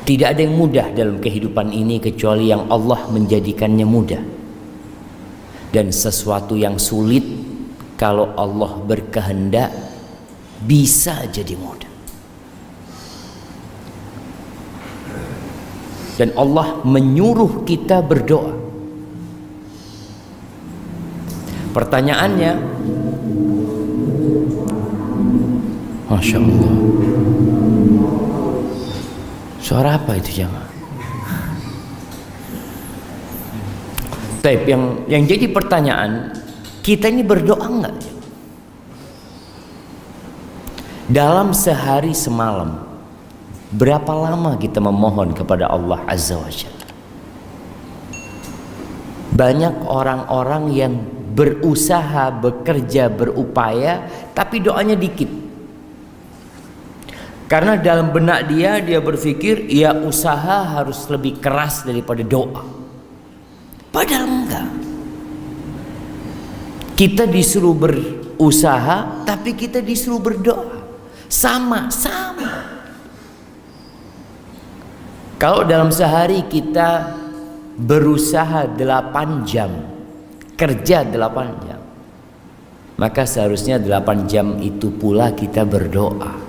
Tidak ada yang mudah dalam kehidupan ini kecuali yang Allah menjadikannya mudah. Dan sesuatu yang sulit kalau Allah berkehendak bisa jadi mudah. Dan Allah menyuruh kita berdoa. Pertanyaannya, Masya Allah, suara apa itu jemaah? Baik, yang jadi pertanyaan, kita ini berdoa enggak? Dalam sehari semalam, berapa lama kita memohon kepada Allah Azza wa Jalla? Banyak orang-orang yang berusaha, bekerja, berupaya, tapi doanya dikit. Karena dalam benak dia berpikir, ya usaha harus lebih keras daripada doa. Padahal enggak. Kita disuruh berusaha, tapi kita disuruh berdoa. Sama-sama. Kalau dalam sehari kita berusaha 8 jam, kerja 8 jam, maka seharusnya 8 jam itu pula kita berdoa.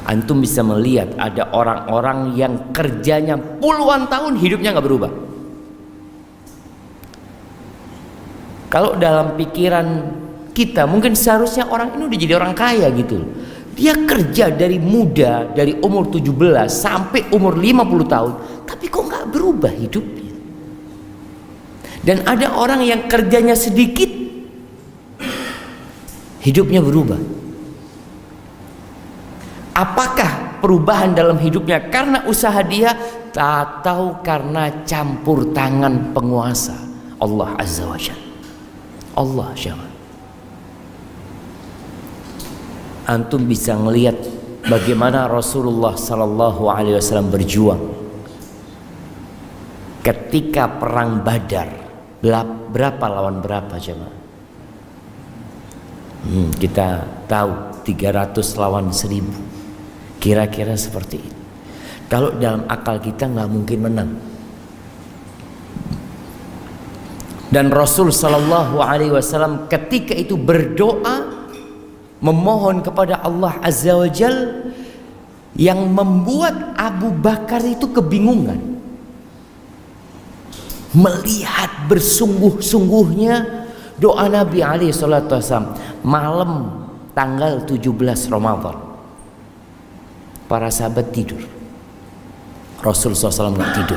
Antum bisa melihat ada orang-orang yang kerjanya puluhan tahun hidupnya nggak berubah. Kalau dalam pikiran kita mungkin seharusnya orang ini udah jadi orang kaya gitu. Dia kerja dari muda, dari umur 17 sampai umur 50 tahun, tapi kok nggak berubah hidupnya. Dan ada orang yang kerjanya sedikit, hidupnya berubah. Apakah perubahan dalam hidupnya karena usaha dia atau karena campur tangan penguasa Allah Azza wa Jalla? Allah Jalla. Antum bisa melihat bagaimana Rasulullah sallallahu alaihi wasallam berjuang ketika perang Badar. Berapa lawan berapa jemaah? Kita tahu 300 lawan 1000. Kira-kira seperti itu. Kalau dalam akal kita nggak mungkin menang. Dan Rasul sallallahu alaihi wasallam ketika itu berdoa memohon kepada Allah Azza wa Jal, yang membuat Abu Bakar itu kebingungan. Melihat bersungguh-sungguhnya doa Nabi alaihi salatu wasallam malam tanggal 17 Ramadan. Para sahabat tidur, Rasul SAW nggak tidur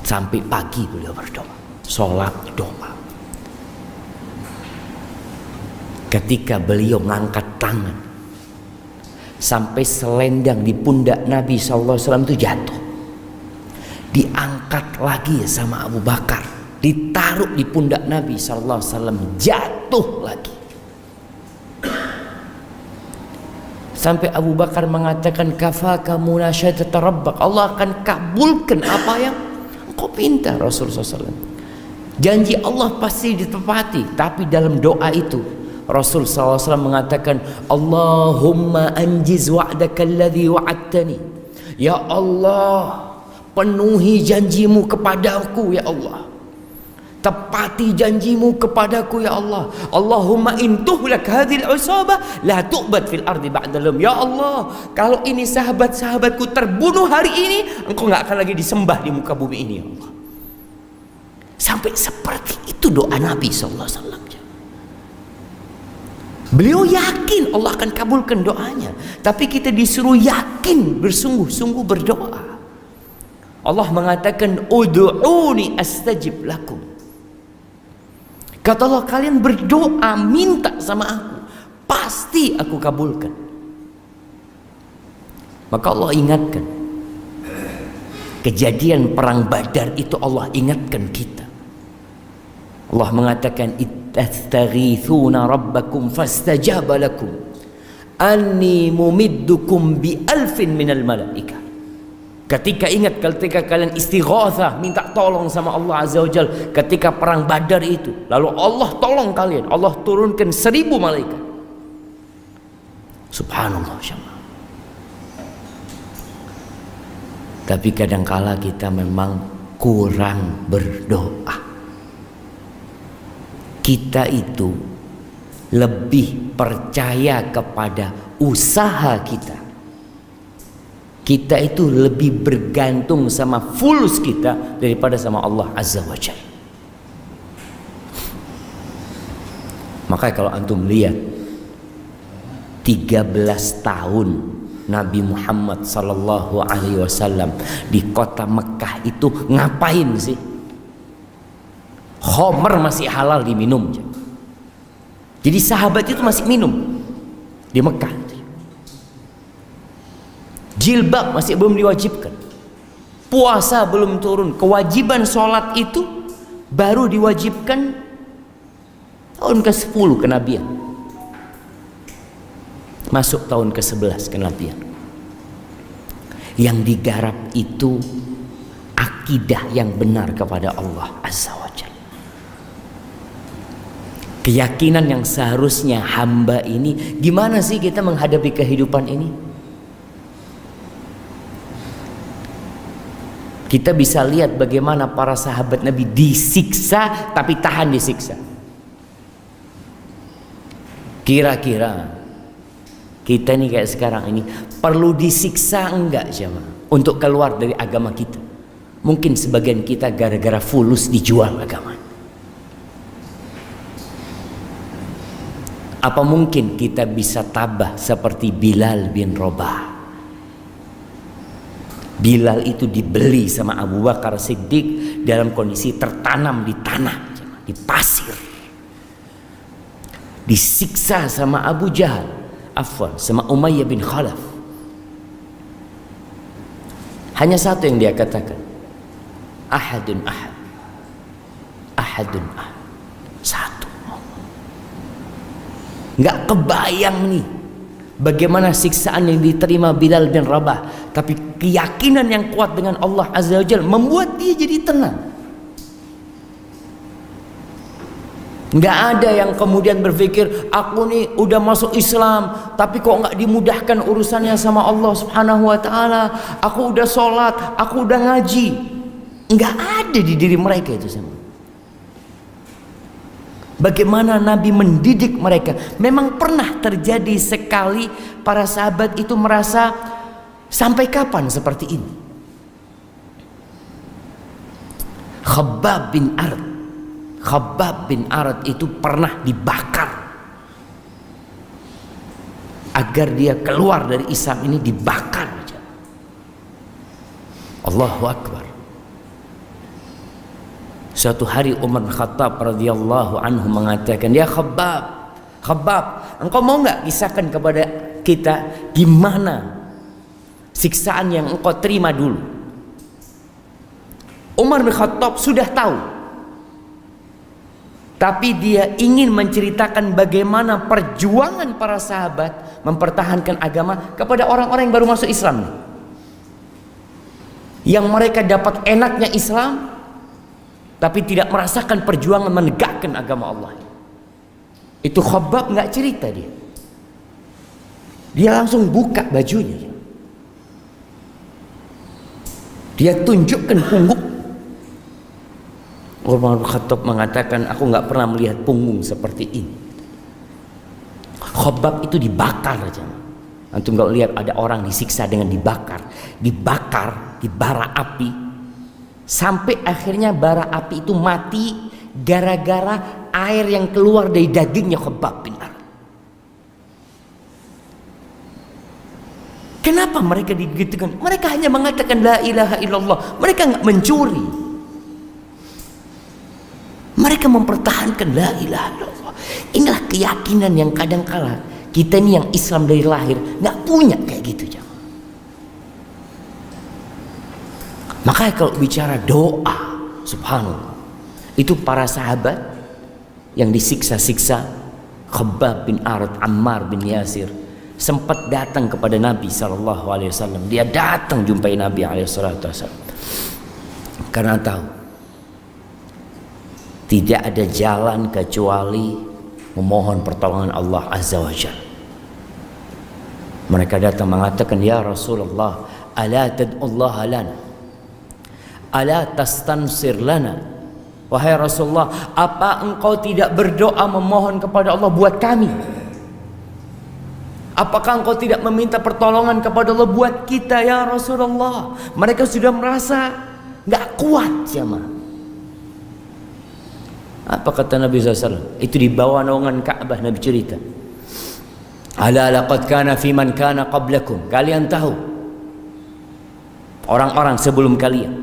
sampai pagi. Beliau berdoa, sholat doa. Ketika beliau mengangkat tangan, sampai selendang di pundak Nabi SAW itu jatuh, diangkat lagi sama Abu Bakar, ditaruh di pundak Nabi SAW, jatuh lagi. Sampai Abu Bakar mengatakan, kafaka munasyadat rabbak, Allah akan kabulkan apa yang engkau pinta. Rasulullah SAW, janji Allah pasti ditepati. Tapi dalam doa itu Rasul SAW mengatakan, Allahumma anjiz wa'daka alladhi wa'adtani. Ya Allah, penuhi janjimu kepadaku ya Allah, tepati janjimu kepadaku ya Allah. Allahumma intuhlak hadhil usabah la tu'bad fil ardi ba'dalum. Ya Allah, kalau ini sahabat-sahabatku terbunuh hari ini, engkau nggak akan lagi disembah di muka bumi ini ya Allah. Sampai seperti itu doa Nabi SAW. Beliau yakin Allah akan kabulkan doanya, tapi kita disuruh yakin bersungguh-sungguh berdoa. Allah mengatakan, ud'uni astajib lakum. Kata Allah, kalian berdoa, minta sama aku, pasti aku kabulkan. Maka Allah ingatkan kejadian perang Badar itu, Allah ingatkan kita. Allah mengatakan, ittastaghithuna rabbakum fastajaba lakum anni mumiddukum bi alfin minal malaikah. Ketika ingat, ketika kalian istighatsah, minta tolong sama Allah Azza wa Jalla ketika perang Badar itu, lalu Allah tolong kalian, Allah turunkan 1000 malaikat. Subhanallah. Tapi kadangkala kita memang kurang berdoa. Kita itu lebih percaya kepada usaha kita. Kita itu lebih bergantung sama fulus kita daripada sama Allah Azza wa Jalla. Makanya kalau antum lihat 13 tahun Nabi Muhammad sallallahu alaihi wasallam di kota Mekah itu ngapain sih? Khamr masih halal diminum. Jadi sahabat itu masih minum di Mekah. Jilbab masih belum diwajibkan. Puasa belum turun. Kewajiban sholat itu baru diwajibkan tahun ke-10 kenabian. Masuk tahun ke-11 kenabian. Yang digarap itu akidah yang benar kepada Allah Azza wa Jalla. Keyakinan yang seharusnya hamba ini, gimana sih kita menghadapi kehidupan ini? Kita bisa lihat bagaimana para sahabat Nabi disiksa tapi tahan disiksa. Kira-kira kita ini kayak sekarang ini perlu disiksa enggak jemaah untuk keluar dari agama kita? Mungkin sebagian kita gara-gara fulus dijual agama. Apa mungkin kita bisa tabah seperti Bilal bin Rabah? Bilal itu dibeli sama Abu Bakar Siddiq dalam kondisi tertanam di tanah, di pasir. Disiksa sama Abu Jahal, sama Umayyah bin Khalaf. Hanya satu yang dia katakan, ahadun ahad, ahadun ahad, satu. Nggak kebayang nih bagaimana siksaan yang diterima Bilal bin Rabah, tapi keyakinan yang kuat dengan Allah Azza wa Jalla membuat dia jadi tenang. Nggak ada yang kemudian berpikir, aku nih udah masuk Islam tapi kok nggak dimudahkan urusannya sama Allah Subhanahu wa Ta'ala. Aku udah sholat, aku udah ngaji. Nggak ada di diri mereka itu semua. Bagaimana Nabi mendidik mereka. Memang pernah terjadi sekali para sahabat itu merasa, sampai kapan seperti ini? Khabbab bin Arad itu pernah dibakar. Agar dia keluar dari Islam ini dibakar. Allahu Akbar. Suatu hari Umar bin Khattab radhiyallahu anhu mengatakan, "Ya Khabbab, engkau mau nggak kisahkan kepada kita gimana siksaan yang engkau terima dulu?" Umar bin Khattab sudah tahu, tapi dia ingin menceritakan bagaimana perjuangan para sahabat mempertahankan agama kepada orang-orang yang baru masuk Islam, yang mereka dapat enaknya Islam tapi tidak merasakan perjuangan menegakkan agama Allah. Itu Khabbab nggak cerita dia. Dia langsung buka bajunya. Dia tunjukkan punggung. Umar bin Khattab mengatakan, aku nggak pernah melihat punggung seperti ini. Khabbab itu dibakar aja. Antum nggak lihat ada orang disiksa dengan dibakar di bara api. Sampai akhirnya bara api itu mati gara-gara air yang keluar dari dagingnya Khabbab bin Arad. Kenapa mereka digitukan? Mereka hanya mengatakan la ilaha illallah. Mereka nggak mencuri. Mereka mempertahankan la ilaha illallah. Inilah keyakinan yang kadang-kala kita ini yang Islam dari lahir nggak punya kayak gitu. Makanya kalau bicara doa, subhanallah, itu para sahabat yang disiksa-siksa, Khabbab bin Arad, Ammar bin Yasir, sempat datang kepada Nabi SAW. Dia datang jumpai Nabi SAW karena tahu tidak ada jalan kecuali memohon pertolongan Allah Azza wa Jalla. Mereka datang mengatakan, ya Rasulullah, ala tad'ullaha lana, ala tastansir lana, wahai Rasulullah, apa engkau tidak berdoa memohon kepada Allah buat kami? Apakah engkau tidak meminta pertolongan kepada Allah buat kita ya Rasulullah? Mereka sudah merasa gak kuat jemaah. Apa kata Nabi SAW? Itu di bawah naungan Ka'bah Nabi cerita. Ala laqad kana fi man kana qablakum. Kalian tahu orang-orang sebelum kalian.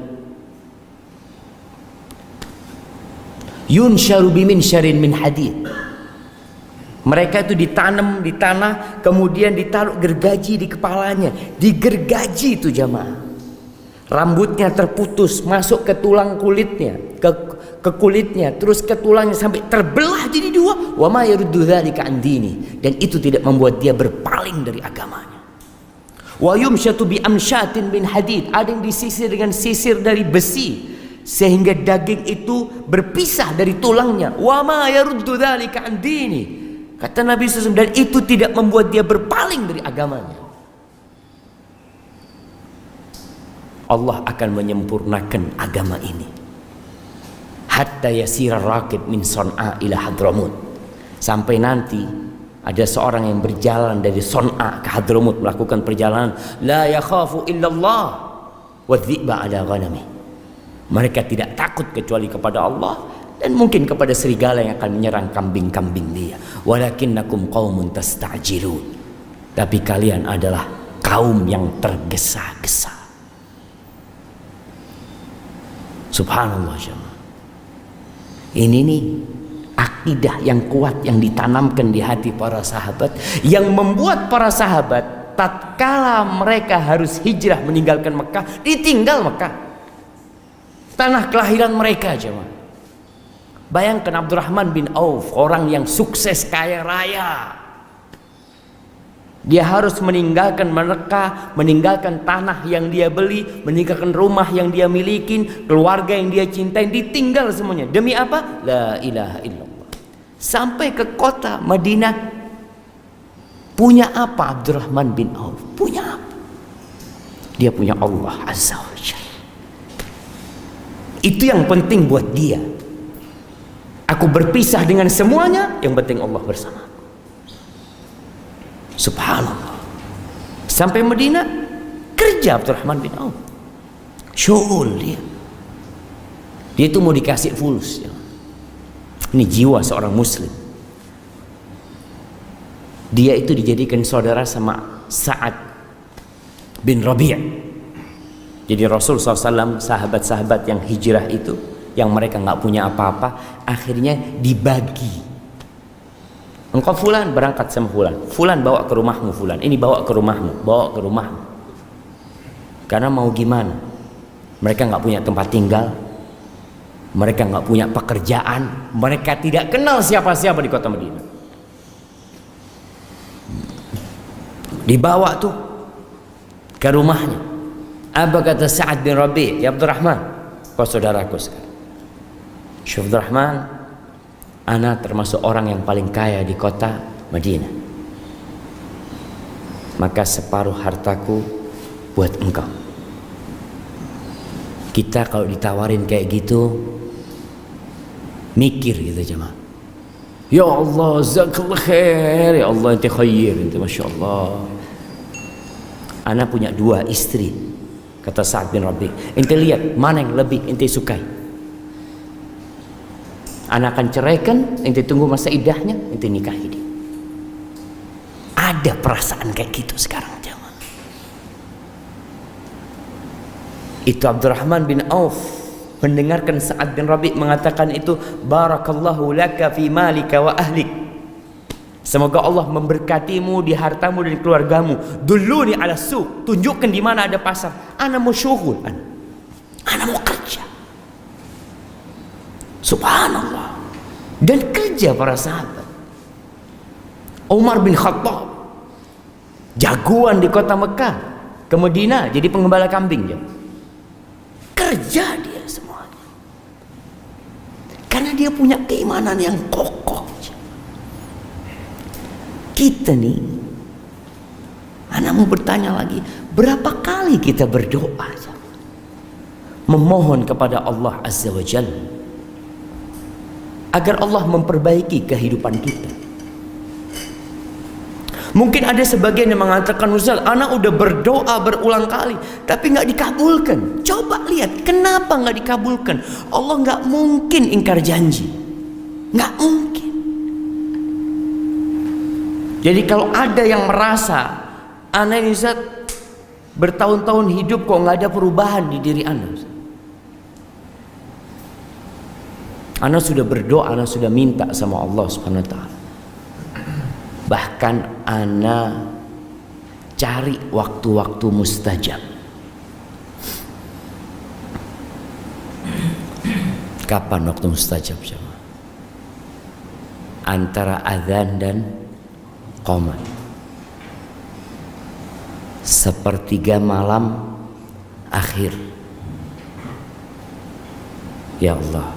Yunsharu bimin min hadid. Mereka itu ditanam di tanah, kemudian ditaruh gergaji di kepalanya. Digergaji itu jamaah. Rambutnya terputus, masuk ke tulang kulitnya, ke kulitnya, terus ke tulangnya sampai terbelah jadi dua. Wa ma yaruddu dzalika an dini. Dan itu tidak membuat dia berpaling dari agamanya. Wa yumshatu bi amshatin min hadid. Ada yang disisir dengan sisir dari besi, sehingga daging itu berpisah dari tulangnya. Wa ma yaruddu dzalika an dini. Kata Nabi SAW, dan itu tidak membuat dia berpaling dari agamanya. Allah akan menyempurnakan agama ini. Hatta yasira rakib min Son'a ila Hadramut. Sampai nanti ada seorang yang berjalan dari Son'a ke Hadramut, melakukan perjalanan. La yakhafu illallah wa dhi'ba ala ghanami. Mereka tidak takut kecuali kepada Allah, dan mungkin kepada serigala yang akan menyerang kambing-kambing dia. Walakinnakum qaumun tasta'jilun. Tapi kalian adalah kaum yang tergesa-gesa. Subhanallah jemaah. Ini nih akidah yang kuat yang ditanamkan di hati para sahabat, yang membuat para sahabat tatkala mereka harus hijrah meninggalkan Mekah, ditinggal Mekah, tanah kelahiran mereka jemaah. Bayangkan Abdurrahman bin Auf, orang yang sukses kaya raya. Dia harus meninggalkan Mekah, meninggalkan tanah yang dia beli, meninggalkan rumah yang dia miliki, keluarga yang dia cintai, ditinggal semuanya. Demi apa? La ilaha illallah. Sampai ke kota Madinah. Punya apa Abdurrahman bin Auf? Punya apa? Dia punya Allah Azza wa Jalla. Itu yang penting buat dia. Aku berpisah dengan semuanya, yang penting Allah bersama. Subhanallah. Sampai Madinah, kerja Abdurrahman bin Auf. Syu'ul dia. Dia itu mau dikasih fulus. Ini jiwa seorang muslim. Dia itu dijadikan saudara sama Sa'ad bin Rabi'. Jadi Rasul SAW, sahabat-sahabat yang hijrah itu, yang mereka nggak punya apa-apa, akhirnya dibagi. Engkau fulan berangkat sama fulan, fulan bawa ke rumahmu, fulan ini bawa ke rumahmu, bawa ke rumahmu. Karena mau gimana? Mereka nggak punya tempat tinggal, mereka nggak punya pekerjaan, mereka tidak kenal siapa-siapa di kota Madinah. Dibawa tuh ke rumahnya. Apa kata Sa'ad bin Rabi'? Ya Abdurrahman, kau saudaraku sekarang. Syekh Abdurrahman, ana termasuk orang yang paling kaya di kota Madinah. Maka separuh hartaku buat engkau. Kita kalau ditawarin kayak gitu, mikir gitu jemaah. Ya Allah, jazakallah khair. Ya Allah, ente khair, ente masya Allah. Ana punya 2 istri, kata Sa'ad bin Rabi'. Ente lihat mana yang lebih ente sukai. Anak akan ceraikan, ente tunggu masa idahnya, ente nikahi dia. Ada perasaan kayak gitu sekarang jemaah. Itu Abdurrahman bin Auf mendengarkan Sa'ad bin Rabi' mengatakan itu, barakallahu laka fi malika wa ahlik. Semoga Allah memberkatimu di hartamu dan keluargamu. Dulluni ala suq, tunjukkan di mana ada pasar. Ana mau syughul, ana mau kerja. Subhanallah. Dan kerja para sahabat. Umar bin Khattab, jagoan di kota Mekah, ke Madinah jadi penggembala kambing ya. Kerja dia semuanya. Karena dia punya keimanan yang kokoh. Kita nih, anak mau bertanya lagi, berapa kali kita berdoa? memohon kepada Allah Azza wa Jalla agar Allah memperbaiki kehidupan kita. Mungkin ada sebagian yang mengatakan, Ustaz, anak udah berdoa berulang kali tapi nggak dikabulkan. Coba lihat kenapa nggak dikabulkan. Allah nggak mungkin ingkar janji, nggak mungkin. Jadi kalau ada yang merasa anak ini Ustaz bertahun-tahun hidup kok nggak ada perubahan di diri anak, anak sudah berdoa, anak sudah minta sama Allah Subhanahu wa Ta'ala. Bahkan ana cari waktu-waktu mustajab. Kapan waktu mustajab? Antara azan dan qomat. Sepertiga malam akhir. Ya Allah.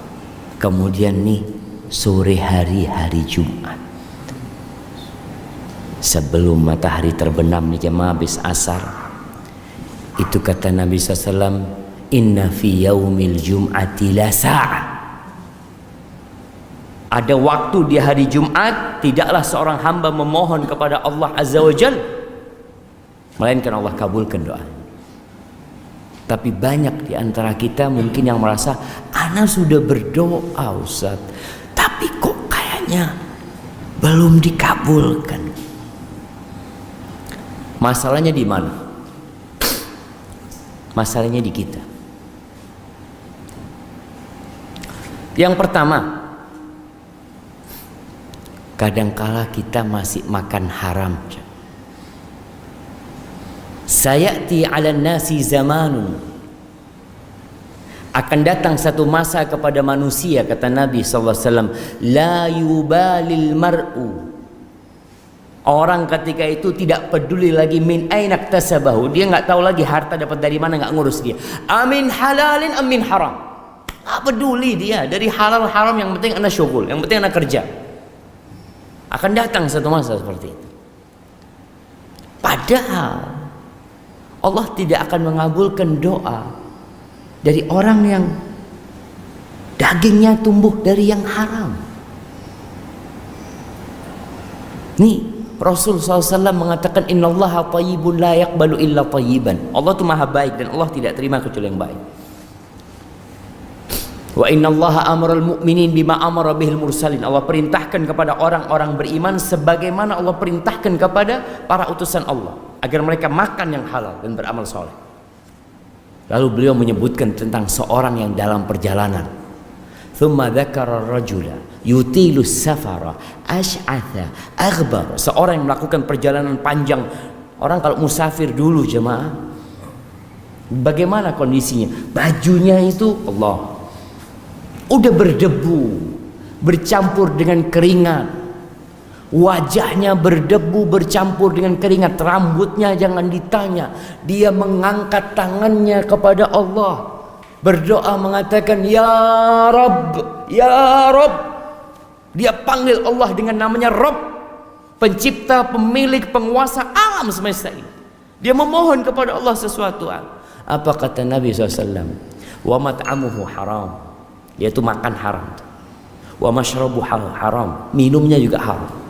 Kemudian nih sore hari Jumat. Sebelum matahari terbenam nih jemaah, habis asar, itu kata Nabi SAW, inna fi yaumil jum'ati la sa'ah. Ada waktu di hari Jumat tidaklah seorang hamba memohon kepada Allah Azza wa Jalla melainkan Allah kabulkan doa. Tapi banyak di antara kita mungkin yang merasa, ana sudah berdoa Ustaz, tapi kok kayaknya belum dikabulkan. Masalahnya di mana? Masalahnya di kita. Yang pertama, kadangkala kita masih makan haram. Sayati 'alan nasi zamanun, akan datang satu masa kepada manusia, kata Nabi SAW, la yubalil mar'u, orang ketika itu tidak peduli lagi min ainak tasabahu, dia nggak tahu lagi harta dapat dari mana, nggak ngurus dia. Amin halalin amin haram, nggak peduli dia dari halal haram, yang penting anak syukur, yang penting anak kerja. Akan datang satu masa seperti itu. Padahal Allah tidak akan mengabulkan doa dari orang yang dagingnya tumbuh dari yang haram. Nih Rasul SAW mengatakan, innallaha thayyibun la yaqbalu illa thayyiban. Allah itu maha baik dan Allah tidak terima kecuali yang baik. Wa innallaha amaral mu'minin bima amara bihil mursalin. Allah perintahkan kepada orang-orang beriman sebagaimana Allah perintahkan kepada para utusan Allah, agar mereka makan yang halal dan beramal soleh. Lalu beliau menyebutkan tentang seorang yang dalam perjalanan. Thumma dzakara ar-rajula yutilu safara ash'atha aghbar. Seorang yang melakukan perjalanan panjang. Orang kalau musafir dulu jemaah, bagaimana kondisinya? Bajunya itu Allah udah berdebu, bercampur dengan keringat. Wajahnya berdebu bercampur dengan keringat. Rambutnya jangan ditanya. Dia mengangkat tangannya kepada Allah, berdoa mengatakan, Ya Rabb, Ya Rabb. Dia panggil Allah dengan namanya Rabb, pencipta, pemilik, penguasa alam semesta ini. Dia memohon kepada Allah sesuatu. Apa kata Nabi SAW? Wa mat'amuhu haram, yaitu makan haram. Wa mashrabu haram, minumnya juga haram.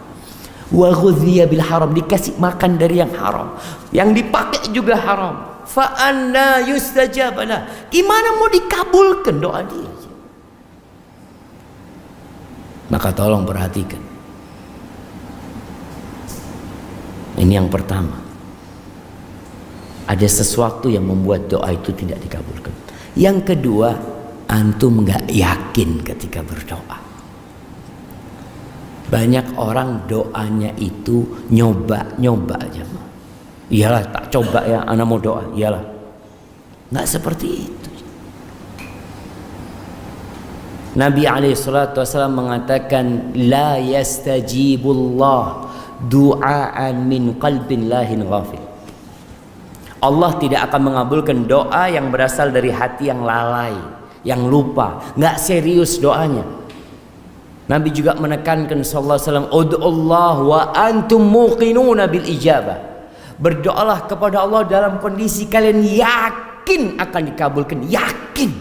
Wa ghudhiya bil haram, dikasih makan dari yang haram, yang dipakai juga haram. Fa anna yustajab lah, gimana mau dikabulkan doa dia? Maka tolong perhatikan. Ini yang pertama, ada sesuatu yang membuat doa itu tidak dikabulkan. Yang kedua, antum nggak yakin ketika berdoa. Banyak orang doanya itu nyoba aja. Iyalah, tak coba ya, anak mau doa. Iyalah, nggak seperti itu. Nabi SAW mengatakan, la yastajibullah du'aan min qalbin lahin ghafil. Allah tidak akan mengabulkan doa yang berasal dari hati yang lalai, yang lupa, nggak serius doanya. Nabi juga menekankan sallallahu alaihi wasallam, ud'ullah wa antum muqinuna bil ijabah. Berdoalah kepada Allah dalam kondisi kalian yakin yakin akan dikabulkan, yakin.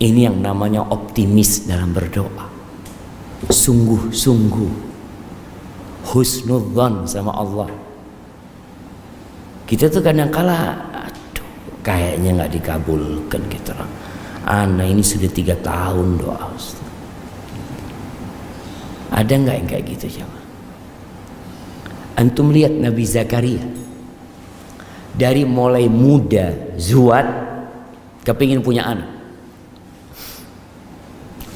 Ini yang namanya optimis dalam berdoa. Sungguh-sungguh husnudzon sama Allah. Kita tuh kadang-kala, aduh, kayaknya nggak dikabulkan gitu. Ana ini sudah 3 tahun doa. Ada nggak yang kayak gitu jemaah? Antum lihat Nabi Zakaria, dari mulai muda zuat, kepingin punya anak,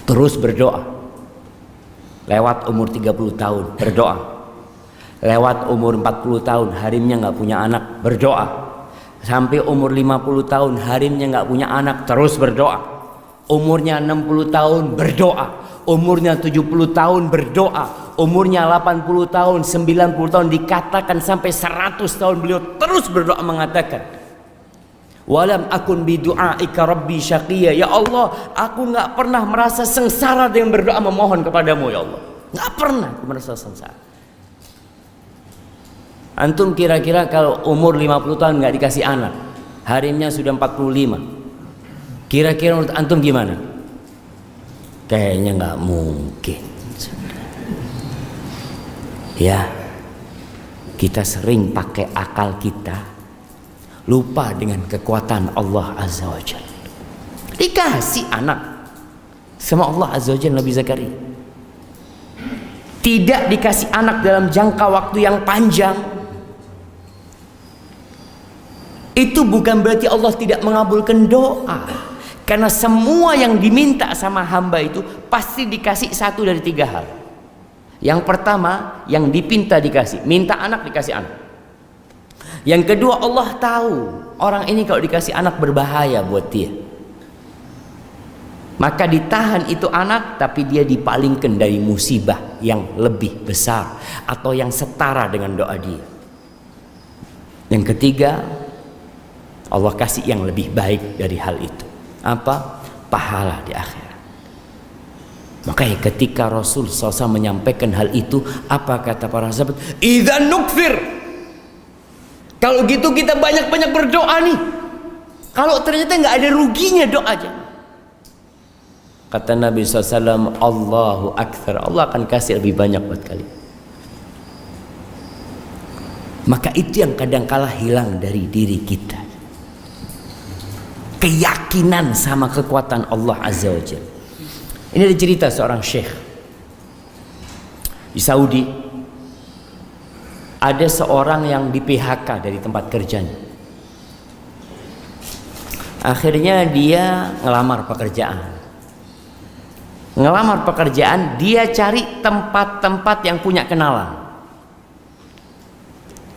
terus berdoa. Lewat umur 30 tahun berdoa, lewat umur 40 tahun harimnya nggak punya anak, berdoa, sampai umur 50 tahun harimnya nggak punya anak, terus berdoa. Umurnya 60 tahun berdoa, umurnya 70 tahun berdoa, umurnya 80 tahun, 90 tahun, dikatakan sampai 100 tahun beliau terus berdoa mengatakan, walam akun bidu'aika rabbi syaqiyya. Ya Allah, aku nggak pernah merasa sengsara dengan berdoa memohon kepadamu ya Allah. Nggak pernah aku merasa sengsara. Antum kira-kira kalau umur 50 tahun nggak dikasih anak, harimnya sudah 45, kira-kira menurut antum gimana? Kayaknya nggak mungkin. Ya, kita sering pakai akal kita, lupa dengan kekuatan Allah Azza wa Jalla. Dikasih anak sama Allah Azza wa Jalla Nabi Zakaria. Tidak dikasih anak dalam jangka waktu yang panjang, itu bukan berarti Allah tidak mengabulkan doa. Karena semua yang diminta sama hamba itu pasti dikasih 1 dari 3 hal. Yang pertama, yang dipinta dikasih. Minta anak, dikasih anak. Yang kedua, Allah tahu orang ini kalau dikasih anak berbahaya buat dia, maka ditahan itu anak, tapi dia dipalingkan dari musibah yang lebih besar atau yang setara dengan doa dia. Yang ketiga, Allah kasih yang lebih baik dari hal itu. Apa? Pahala di akhirat. Makanya ketika Rasul SAW menyampaikan hal itu, apa kata para sahabat? Idzan nukfir. Kalau gitu kita banyak-banyak berdoa nih. Kalau ternyata nggak ada ruginya doa aja. Kata Nabi SAW, Allahu Akbar, Allah akan kasih lebih banyak buat kalian. Maka itu yang kadang-kala hilang dari diri kita, keyakinan sama kekuatan Allah Azza wa Jalla. Ini ada cerita seorang syekh di Saudi. Ada seorang yang di PHK dari tempat kerjanya. Akhirnya dia ngelamar pekerjaan. Ngelamar pekerjaan, dia cari tempat-tempat yang punya kenalan.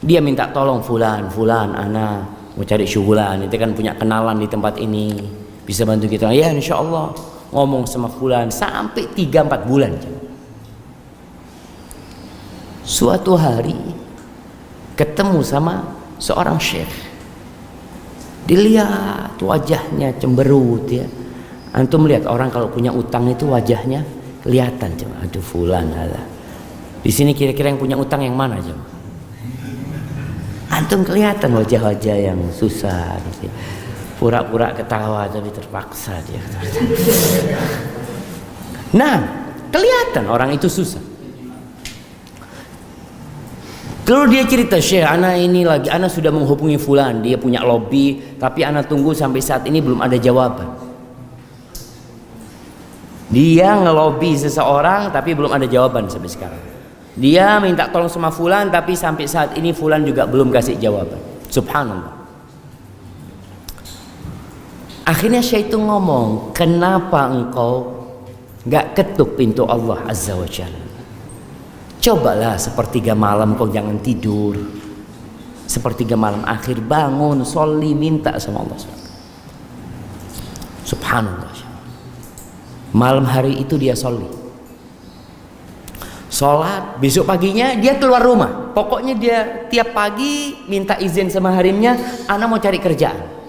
Dia minta tolong fulan, ana mau cari syugulan, itu kan punya kenalan di tempat ini, bisa bantu kita. Ya insya Allah. Ngomong sama fulan sampai 3-4 bulan. Suatu hari ketemu sama seorang syekh. Dilihat wajahnya cemberut ya. Antum lihat orang kalau punya utang itu wajahnya kelihatan coba. Aduh fulan alah. Di sini kira-kira yang punya utang yang mana coba? Antum kelihatan wajah-wajah yang susah gitu. Pura-pura ketawa tapi terpaksa dia. Nah, kelihatan orang itu susah. Lalu dia cerita, Syekh, ana ini lagi, ana sudah menghubungi fulan, dia punya lobby, tapi ana tunggu sampai saat ini belum ada jawaban. Dia ngelobi seseorang tapi belum ada jawaban sampai sekarang. Dia minta tolong sama fulan tapi sampai saat ini fulan juga belum kasih jawaban. Subhanallah. Akhirnya syaitan ngomong, kenapa engkau gak ketuk pintu Allah Azza wa Jalla? Cobalah sepertiga malam kau jangan tidur. Sepertiga malam akhir bangun, sholli, minta sama Allah. Subhanallah. Malam hari itu dia sholli, sholat, besok paginya dia keluar rumah. Pokoknya dia tiap pagi minta izin sama harimnya, ana mau cari kerjaan.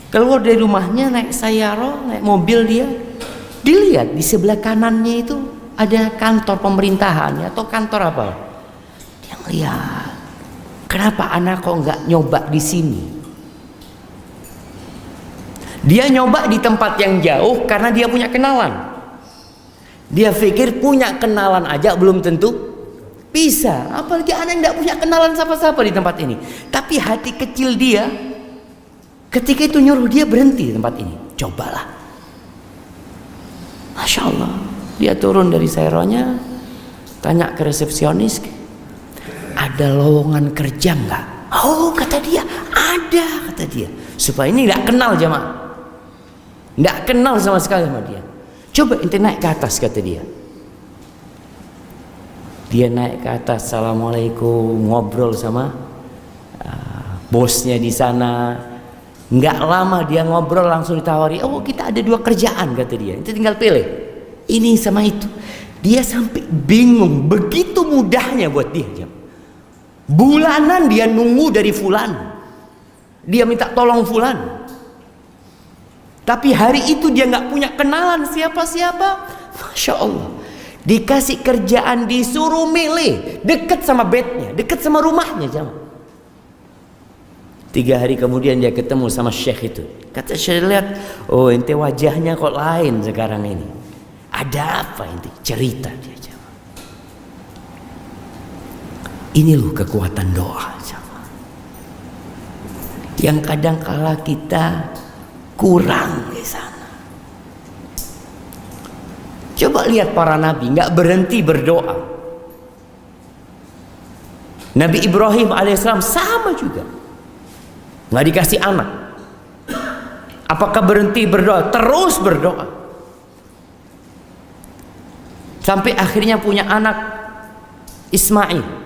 Keluar dari rumahnya naik sayaro, naik mobil dia, dilihat di sebelah kanannya itu ada kantor pemerintahan atau kantor apa. Dia ngeliat kenapa anak kok nggak nyoba di sini? Dia nyoba di tempat yang jauh karena dia punya kenalan. Dia pikir punya kenalan aja belum tentu bisa, apalagi anak yang tidak punya kenalan siapa-siapa di tempat ini. Tapi hati kecil dia ketika itu nyuruh dia berhenti di tempat ini. Cobalah. Masya Allah, dia turun dari seronya, tanya ke resepsionis, ada lowongan kerja nggak? Oh, kata dia, ada, kata dia. Supaya ini nggak kenal jamaah, nggak kenal sama sekali sama dia. Coba ente naik ke atas, kata dia. Dia naik ke atas, assalamualaikum, ngobrol sama bosnya di sana. Nggak lama dia ngobrol langsung ditawari, oh kita ada 2 kerjaan, kata dia. Ente tinggal pilih ini sama itu. Dia sampai bingung, begitu mudahnya buat dia. Bulanan dia nunggu dari fulan, dia minta tolong fulan. Tapi hari itu dia nggak punya kenalan siapa-siapa. Masya Allah, dikasih kerjaan, disuruh milih dekat sama bednya, dekat sama rumahnya jamaah. 3 hari kemudian dia ketemu sama syekh itu. Kata syekh, lihat, oh ente wajahnya kok lain sekarang ini. Ada apa ente? Cerita dia jamaah. Ini loh kekuatan doa jamaah, yang kadang kala kita kurang di sana. Coba lihat para nabi nggak berhenti berdoa. Nabi Ibrahim alaihissalam sama juga, nggak dikasih anak. Apakah berhenti berdoa? Terus berdoa sampai akhirnya punya anak Ismail.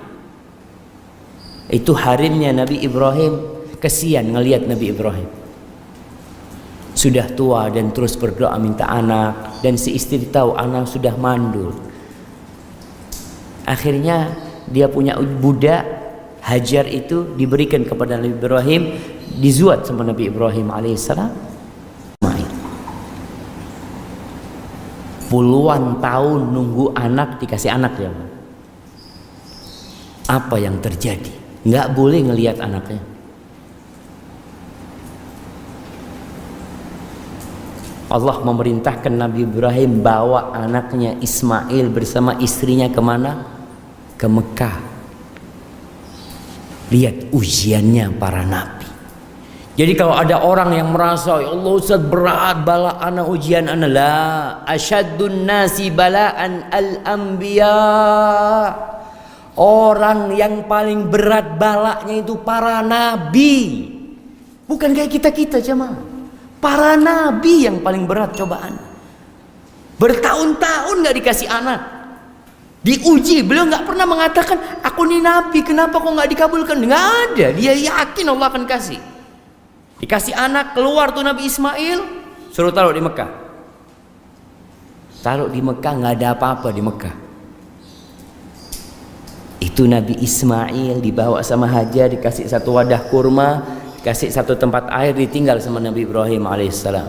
Itu harimnya Nabi Ibrahim, kesian ngelihat Nabi Ibrahim sudah tua dan terus berdoa minta anak, dan si istri tahu anak sudah mandul. Akhirnya dia punya budak Hajar, itu diberikan kepada Nabi Ibrahim, dizuat sama Nabi Ibrahim alaihissalam. Puluhan tahun nunggu anak, dikasih anak ya. Apa yang terjadi? Nggak boleh ngelihat anaknya. Allah memerintahkan Nabi Ibrahim bawa anaknya Ismail bersama istrinya kemana? Ke Mekah. Lihat ujiannya para nabi. Jadi kalau ada orang yang merasa, ya Allah Ustaz berat bala ana ujian ana, la asyaddun nasi bala'an al-anbiya. Orang yang paling berat balaknya itu para nabi. Bukan kayak kita-kita jemaah. Para nabi yang paling berat cobaan. Bertahun-tahun gak dikasih anak, diuji. Beliau gak pernah mengatakan aku nih nabi, kenapa kok gak dikabulkan. Gak ada, dia yakin Allah akan kasih. Dikasih anak, keluar tuh Nabi Ismail, suruh taruh di Mekah. Taruh di Mekah, gak ada apa-apa di Mekah. Itu Nabi Ismail dibawa sama Hajar, dikasih 1 wadah kurma, kasih 1 tempat air, ditinggal sama Nabi Ibrahim alaihissalam.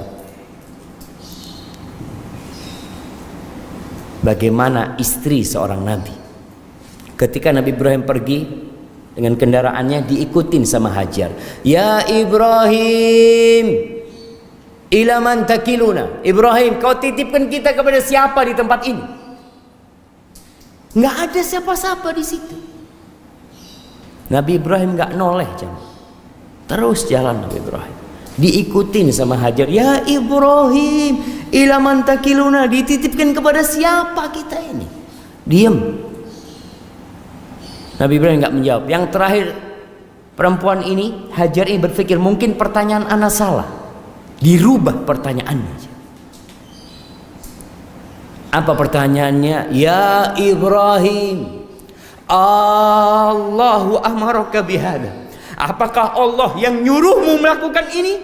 Bagaimana istri seorang nabi? Ketika Nabi Ibrahim pergi dengan kendaraannya, diikutin sama Hajar. Ya Ibrahim, ila man takiluna. Ibrahim, kau titipkan kita kepada siapa di tempat ini? Nggak ada siapa-siapa di situ. Nabi Ibrahim nggak noleh jemaah. Terus jalan Nabi Ibrahim, diikutin sama Hajar. Ya Ibrahim, ila man takiluna, dititipkan kepada siapa kita ini? Diam. Nabi Ibrahim nggak menjawab. Yang terakhir perempuan ini, Hajar ini berpikir mungkin pertanyaan ana salah, dirubah pertanyaannya. Apa pertanyaannya? Ya Ibrahim, Allahu amaraka bihada. Apakah Allah yang nyuruhmu melakukan ini?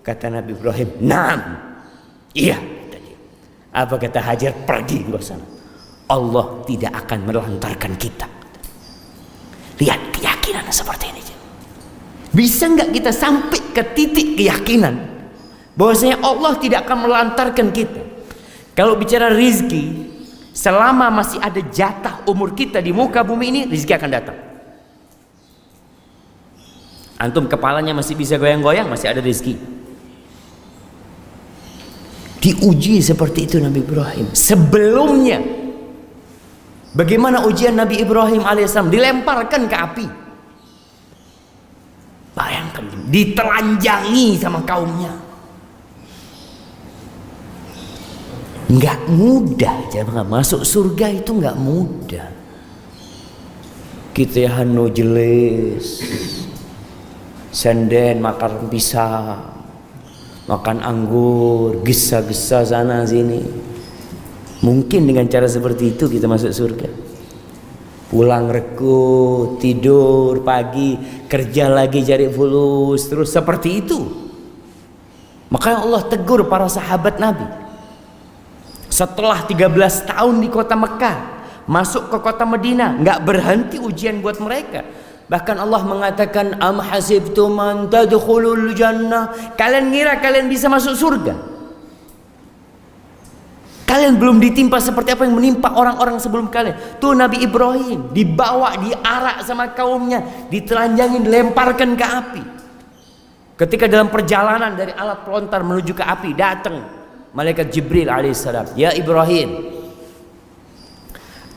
Kata Nabi Ibrahim, "Naam." Iya, kata dia. Apa kata Hajar? Pergi ke sana. Allah tidak akan melantarkan kita. Lihat keyakinan seperti ini. Bisa nggak kita sampai ke titik keyakinan bahwasanya Allah tidak akan melantarkan kita? Kalau bicara rizki, selama masih ada jatah umur kita di muka bumi ini, rizki akan datang. Antum kepalanya masih bisa goyang-goyang, masih ada rezeki. Diuji seperti itu Nabi Ibrahim. Sebelumnya, bagaimana ujian Nabi Ibrahim alaihissalam? Dilemparkan ke api. Bayangkan, ditelanjangi sama kaumnya. Nggak mudah, jangan masuk surga itu nggak mudah. Kita hanu jelas, senden makan pisang, makan anggur, gesa-gesa sana sini. Mungkin dengan cara seperti itu kita masuk surga. Pulang reku, tidur pagi, kerja lagi cari fulus, terus seperti itu. Makanya Allah tegur para sahabat Nabi. Setelah 13 tahun di kota Mekah, masuk ke kota Madinah, nggak berhenti ujian buat mereka. Bahkan Allah mengatakan, am hasibtum an tadkhulul jannah, kalian ngira kalian bisa masuk surga? Kalian belum ditimpa seperti apa yang menimpa orang-orang sebelum kalian. Tuh Nabi Ibrahim dibawa, diarak sama kaumnya, ditelanjangin, dilemparkan ke api. Ketika dalam perjalanan dari alat pelontar menuju ke api, datang malaikat Jibril alaihissalam. Ya Ibrahim,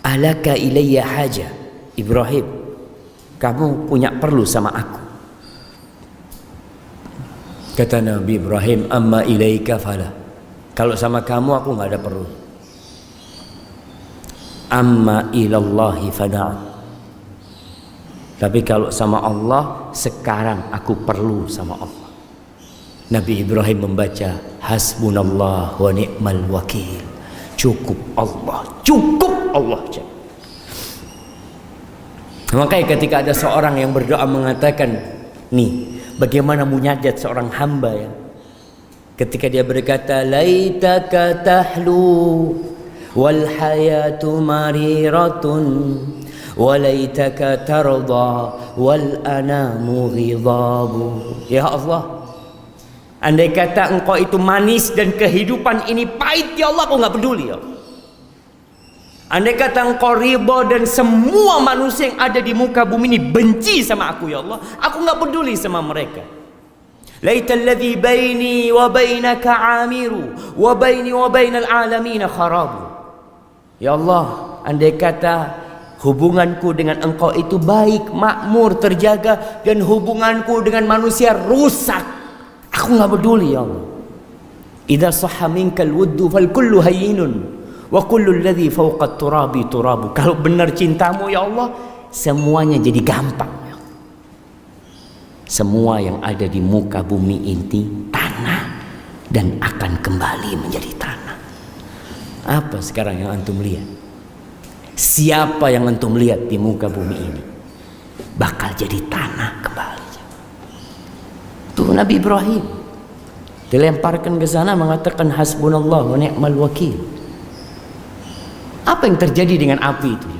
alaka ilayya haja. Ibrahim, kamu punya perlu sama aku. Kata Nabi Ibrahim, amma ilaika fala. Kalau sama kamu aku nggak ada perlu. Amma ilallahi fada'an. Tapi kalau sama Allah, sekarang aku perlu sama Allah. Nabi Ibrahim membaca hasbunallah wa ni'mal wakil. Cukup Allah, cukup Allah. Makanya ketika ada seorang yang berdoa mengatakan, nih bagaimana munajat seorang hamba ya, ketika dia berkata laitaka tahlu wal hayatu mariratun walaitaka tarda wal anamu ghidabu. Ya Allah, andai kata engkau itu manis dan kehidupan ini pahit, ya Allah, aku nggak peduli ya. Andai kata engkau ridha dan semua manusia yang ada di muka bumi ini benci sama aku, ya Allah, aku nggak peduli sama mereka. Laital ladzi baini wa bainaka amiru wa baini wa bainal alamin kharabu. Ya Allah, andai kata hubunganku dengan engkau itu baik, makmur, terjaga, dan hubunganku dengan manusia rusak, aku nggak peduli ya Allah. Idza sahha minkal wuddu fal kullu hayyinun wa kullu alladhi fawqa turabi turabu. Kalau benar cintamu ya Allah, semuanya jadi gampang. Semua yang ada di muka bumi ini tanah dan akan kembali menjadi tanah. Apa sekarang yang antum lihat? Siapa yang antum lihat di muka bumi ini bakal jadi tanah kembali? Tuh Nabi Ibrahim dilemparkan ke sana mengatakan hasbunallah wa ni'mal wakil. Apa yang terjadi dengan api itu?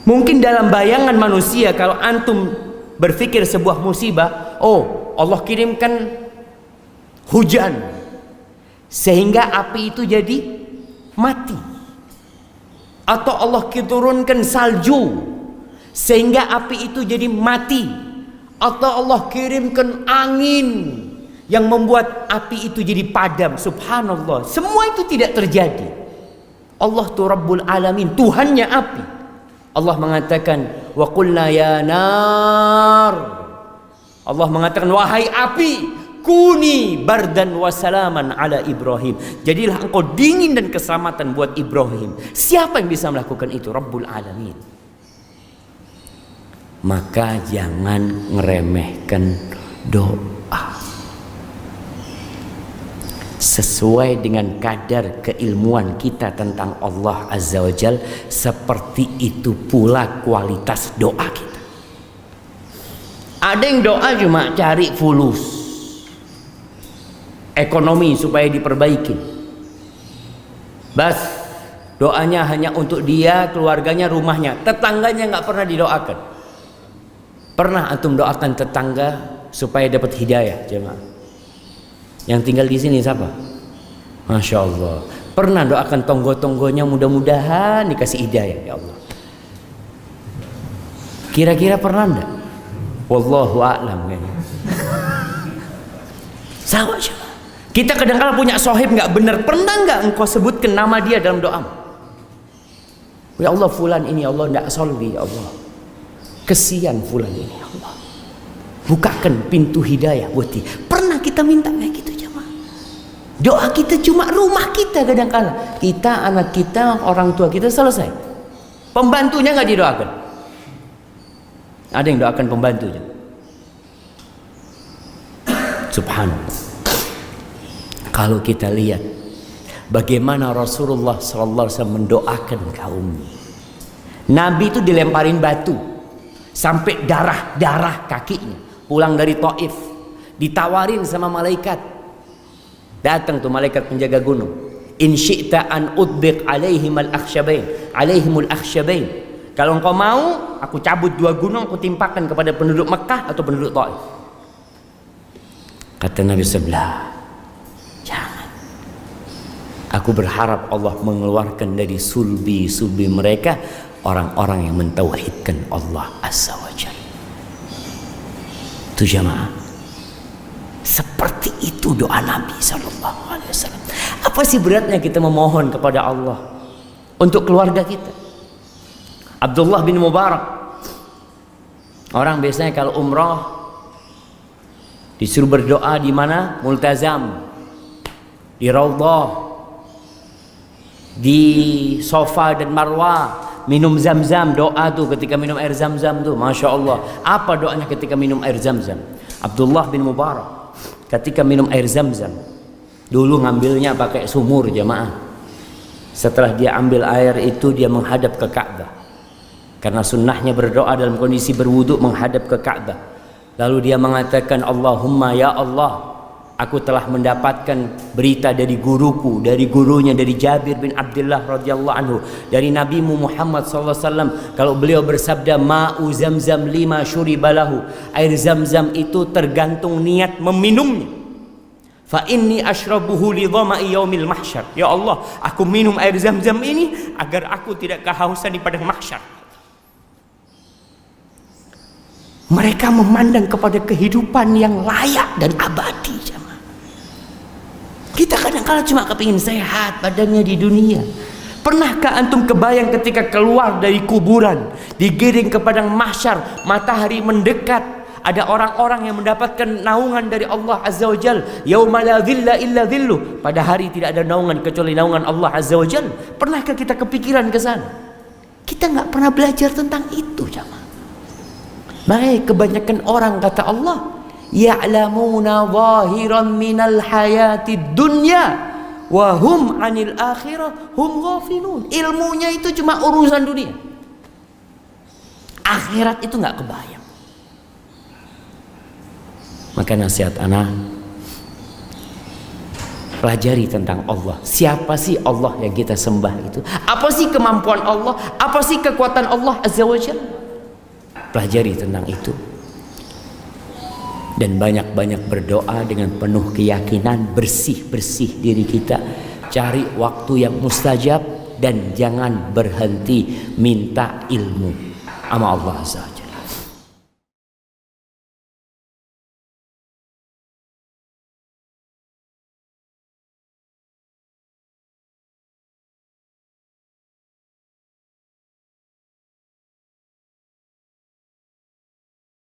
Mungkin dalam bayangan manusia, kalau antum berpikir sebuah musibah, oh Allah kirimkan hujan sehingga api itu jadi mati, atau Allah turunkan salju sehingga api itu jadi mati, atau Allah kirimkan angin yang membuat api itu jadi padam. Subhanallah, semua itu tidak terjadi. Allah itu Rabbul Alamin, Tuhannya api. Allah mengatakan wa qulna ya nar, Allah mengatakan wahai api, kuni bardan wa salaman ala Ibrahim, jadilah engkau dingin dan keselamatan buat Ibrahim. Siapa yang bisa melakukan itu? Rabbul Alamin. Maka jangan ngeremehkan doa. Sesuai dengan kadar keilmuan kita tentang Allah Azza wa Jal, seperti itu pula kualitas doa kita. Ada yang doa cuma cari fulus, ekonomi supaya diperbaiki. Bas, doanya hanya untuk dia, keluarganya, rumahnya, tetangganya nggak pernah didoakan. Pernah antum doakan tetangga supaya dapat hidayah, jemaah? Yang tinggal di sini siapa? Masya Allah. Pernah doakan tonggo-tonggonya mudah-mudahan dikasih hidayah, ya Allah? Kira-kira pernah enggak? Wallahu a'lam kayaknya. Sama aja. Kita kadang-kadang punya sohib nggak benar. Pernah nggak engkau sebutkan nama dia dalam doa? Ya Allah, fulan ini Allah tidak solli, ya Allah. Kesian fulan ini, ya Allah. Bukakan pintu hidayah buat dia. Pernah kita minta kayak gitu jemaah? Doa kita cuma rumah kita kadang-kadang. Kita, anak kita, orang tua kita selesai. Pembantunya nggak didoakan. Ada yang doakan pembantunya. Subhanallah. Kalau kita lihat bagaimana Rasulullah sallallahu alaihi wasallam mendoakan kaumnya. Nabi itu dilemparin batu sampai darah kakinya. Pulang dari Taif, ditawarin sama malaikat. Datang tuh malaikat penjaga gunung. In syi'ta an udbiq alaihimul akhsyabain. Kalau engkau mau, aku cabut 2 gunung, aku timpakan kepada penduduk Mekah atau penduduk Taif. Kata Nabi sebelah, jangan. Aku berharap Allah mengeluarkan dari sulbi mereka orang-orang yang mentauhidkan Allah Azza wa Jalla. Itu jamaah. Seperti itu doa Nabi SAW. Apa sih beratnya kita memohon kepada Allah untuk keluarga kita? Abdullah bin Mubarak, orang biasanya kalau umrah disuruh berdoa di mana? Multazam, di Raudhah, di Safa dan Marwah. Minum zam-zam, doa tuh ketika minum air zam-zam tuh, Masya Allah. Apa doanya ketika minum air zam-zam? Abdullah bin Mubarak ketika minum air zam-zam, dulu ngambilnya pakai sumur jamaah. Setelah dia ambil air itu, dia menghadap ke Ka'bah, karena sunnahnya berdoa dalam kondisi berwudu menghadap ke Ka'bah. Lalu dia mengatakan, Allahumma ya Allah, aku telah mendapatkan berita dari guruku, dari gurunya, dari Jabir bin Abdullah radhiyallahu anhu, dari Nabimu Muhammad sallallahu alaihi wasallam, kalau beliau bersabda, ma'u zamzam lima syuribalahu, air zam-zam itu tergantung niat meminumnya. Fa inni ashrabuhu li dhama'i yaumil mahsyar. Ya Allah, aku minum air zam-zam ini agar aku tidak kehausan di padang mahsyar. Mereka memandang kepada kehidupan yang layak dan abadi. Kita kadang-kadang cuma kepingin sehat badannya di dunia. Pernahkah antum kebayang ketika keluar dari kuburan, digiring ke padang mahsyar, matahari mendekat, ada orang-orang yang mendapatkan naungan dari Allah Azza wa Jalla. Yauma la dhilla illa dhilluh. Pada hari tidak ada naungan kecuali naungan Allah Azza wa Jalla. Pernahkah kita kepikiran ke sana? Kita nggak pernah belajar tentang itu, jamaah. Baik, kebanyakan orang kata Allah, ya'lamuna zahiran minal hayatid dunya wa hum 'anil akhirah hum ghafilun. Ilmunya itu cuma urusan dunia. Akhirat itu enggak kebayang. Maka nasihat anak, pelajari tentang Allah. Siapa sih Allah yang kita sembah itu? Apa sih kemampuan Allah? Apa sih kekuatan Allah Azza wa Jalla? Pelajari tentang itu. Dan banyak-banyak berdoa dengan penuh keyakinan, bersih-bersih diri kita, cari waktu yang mustajab, dan jangan berhenti minta ilmu sama Allah Azza.